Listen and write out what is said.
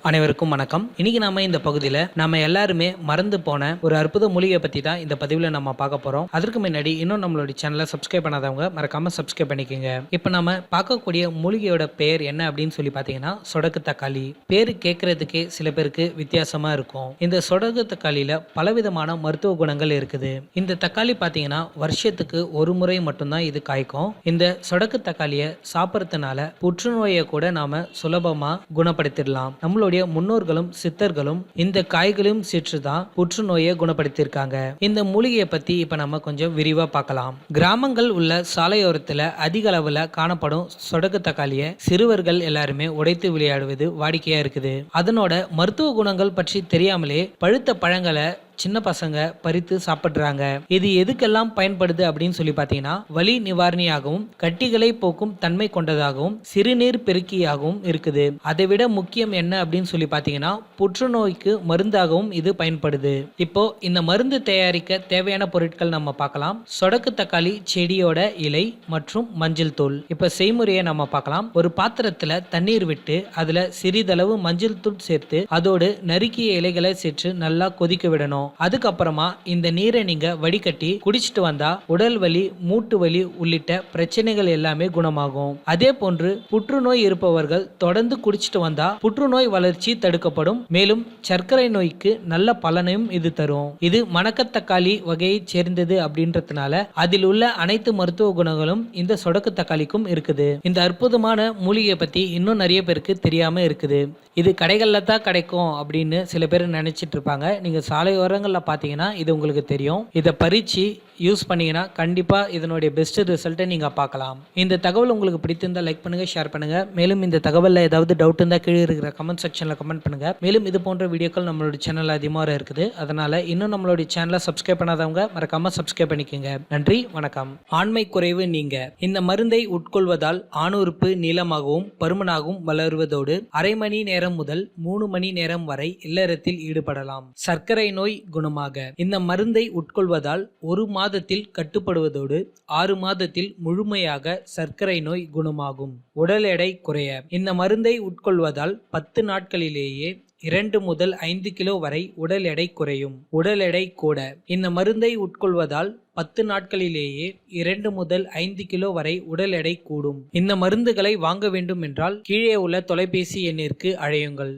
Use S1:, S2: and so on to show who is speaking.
S1: அனைவருக்கும் வணக்கம். இன்னைக்கு நாம இந்த பகுதியில் நாம எல்லாருமே மறந்து போன ஒரு அற்புத மூலிகை பத்தி தான் இந்த பதிவில் நம்ம பார்க்க போறோம். அதற்கு முன்னாடி இன்னும் நம்மளுடைய சேனலை சப்ஸ்கிரைப் பண்ணாதவங்க மறக்காம சப்ஸ்கிரைப் பண்ணிக்கோங்க. இப்போ நம்ம பார்க்கக்கூடிய மூலிகையோட பெயர் என்ன அப்படின்னு சொல்லி பார்த்தீங்கன்னா சொடக்கு தக்காளி. பேரு கேட்கறதுக்கே சில பேருக்கு வித்தியாசமா இருக்கும். இந்த சொடக்கு தக்காளியில பலவிதமான மருத்துவ குணங்கள் இருக்குது. இந்த தக்காளி பார்த்தீங்கன்னா வருஷத்துக்கு ஒரு முறை மட்டும்தான் இது காய்க்கும். இந்த சொடக்கு தக்காளியை சாப்பிட்றதுனால புற்றுநோயை கூட நாம சுலபமா குணப்படுத்திடலாம். நம்மளுடைய முன்னோர்களும் சித்தர்களும் இந்த காய்களையும் சேர்த்துதான் புற்றுநோயை குணப்படுத்தியிருக்காங்க. இந்த மூலிகையை பத்தி இப்ப நம்ம கொஞ்சம் விரிவா பார்க்கலாம். கிராமங்கள் உள்ள சாலையோரத்துல அதிக அளவுல காணப்படும் சொடக்கு தக்காளியை சிறுவர்கள் எல்லாருமே உடைத்து விளையாடுவது வாடிக்கையா இருக்குது. அதனோட மருத்துவ குணங்கள் பற்றி தெரியாமலே பழுத்த பழங்களை சின்ன பசங்க பறித்து சாப்பிடுறாங்க. இது எதுக்கெல்லாம் பயன்படுது அப்படின்னு சொல்லி பார்த்தீங்கன்னா வலி நிவாரணியாகவும் கட்டிகளை போக்கும் தன்மை கொண்டதாகவும் சிறுநீர் பெருக்கியாகவும் இருக்குது. அதை விட முக்கியம் என்ன அப்படின்னு சொல்லி பார்த்தீங்கன்னா புற்றுநோய்க்கு மருந்தாகவும் இது பயன்படுது. இப்போ இந்த மருந்து தயாரிக்க தேவையான பொருட்கள் நம்ம பார்க்கலாம். சொடக்கு தக்காளி செடியோட இலை மற்றும் மஞ்சள் தூள். இப்ப செய்முறையை நம்ம பார்க்கலாம். ஒரு பாத்திரத்துல தண்ணீர் விட்டு அதுல சிறிதளவு மஞ்சள் தூள் சேர்த்து அதோடு நறுக்கிய இலைகளை சேர்த்து நல்லா கொதிக்க விடணும். அதுக்கப்புறமா இந்த நீரை நீங்க வடிகட்டி குடிச்சிட்டு வந்தா உடல் வலி, மூட்டு வலி உள்ளிட்ட பிரச்சனைகள் எல்லாமே குணமாகும். அதே போன்று புற்றுநோய் இருப்பவர்கள் தொடர்ந்து குடிச்சிட்டு வந்தா புற்றுநோய் வளர்ச்சி தடுக்கப்படும். மேலும் சர்க்கரை நோய்க்கு நல்ல பலனையும் இது தரும். இது மணக்கத்தக்காளி வகையை சேர்ந்தது அப்படின்றதுனால அதில் உள்ள அனைத்து மருத்துவ குணங்களும் இந்த சொடக்கு தக்காளிக்கும் இருக்குது. இந்த அற்புதமான மூலிகை பத்தி இன்னும் நிறைய பேருக்கு தெரியாம இருக்குது. இது கடைகள்ல தான் கிடைக்கும் அப்படின்னு சில பேர் நினைச்சிட்டு இருப்பாங்க. நீங்க சாலையோரங்கள்ல பாத்தீங்கன்னா இது உங்களுக்கு தெரியும். இதை பறிச்சு யூஸ் பண்ணீங்கன்னா கண்டிப்பா இதனுடைய பெஸ்ட் ரிசல்ட்டை நீங்க பார்க்கலாம். இந்த தகவல் உங்களுக்கு பிடித்திருந்தா லைக் பண்ணுங்க, ஷேர் பண்ணுங்க. மேலும் இந்த தகவல்ல ஏதாவது டவுட் இருந்தா கீழே இருக்கிற கமெண்ட் செக்ஷன்ல கமெண்ட் பண்ணுங்க. மேலும் இது போன்ற வீடியோக்கள் நம்மளுடைய சேனல்ல அதிகமாக இருக்குது. அதனால இன்னும் நம்மளுடைய சேனலை சப்ஸ்கிரைப் பண்ணாதவங்க மறக்காம சப்ஸ்கிரைப் பண்ணிக்கோங்க. நன்றி, வணக்கம். ஆண்மை குறைவு நீங்க இந்த மருந்தை உட்கொள்வதால் ஆணுறுப்பு நீளமாகவும் பருமனாகவும் வளருவதோடு அரை மணி நேரம் முதல் 3 மணி நேரம் வரை இல்லறத்தில் ஈடுபடலாம். சர்க்கரை நோய் குணமாக இந்த மருந்தை உட்கொள்வதால் 1 மாதத்தில் கட்டுப்படுவதோடு 6 மாதத்தில் முழுமையாக சர்க்கரை நோய் குணமாகும். உடல் எடை குறைய இந்த மருந்தை உட்கொள்வதால் 10 நாட்களிலேயே 2 முதல் 5 கிலோ வரை உடல் எடை குறையும். உடல் எடை கூட இந்த மருந்தை உட்கொள்வதால் 10 நாட்களிலேயே 2 முதல் 5 கிலோ வரை உடல் எடை கூடும். இந்த மருந்துகளை வாங்க வேண்டும் என்றால் கீழே உள்ள தொலைபேசி எண்ணிற்கு அழையுங்கள்.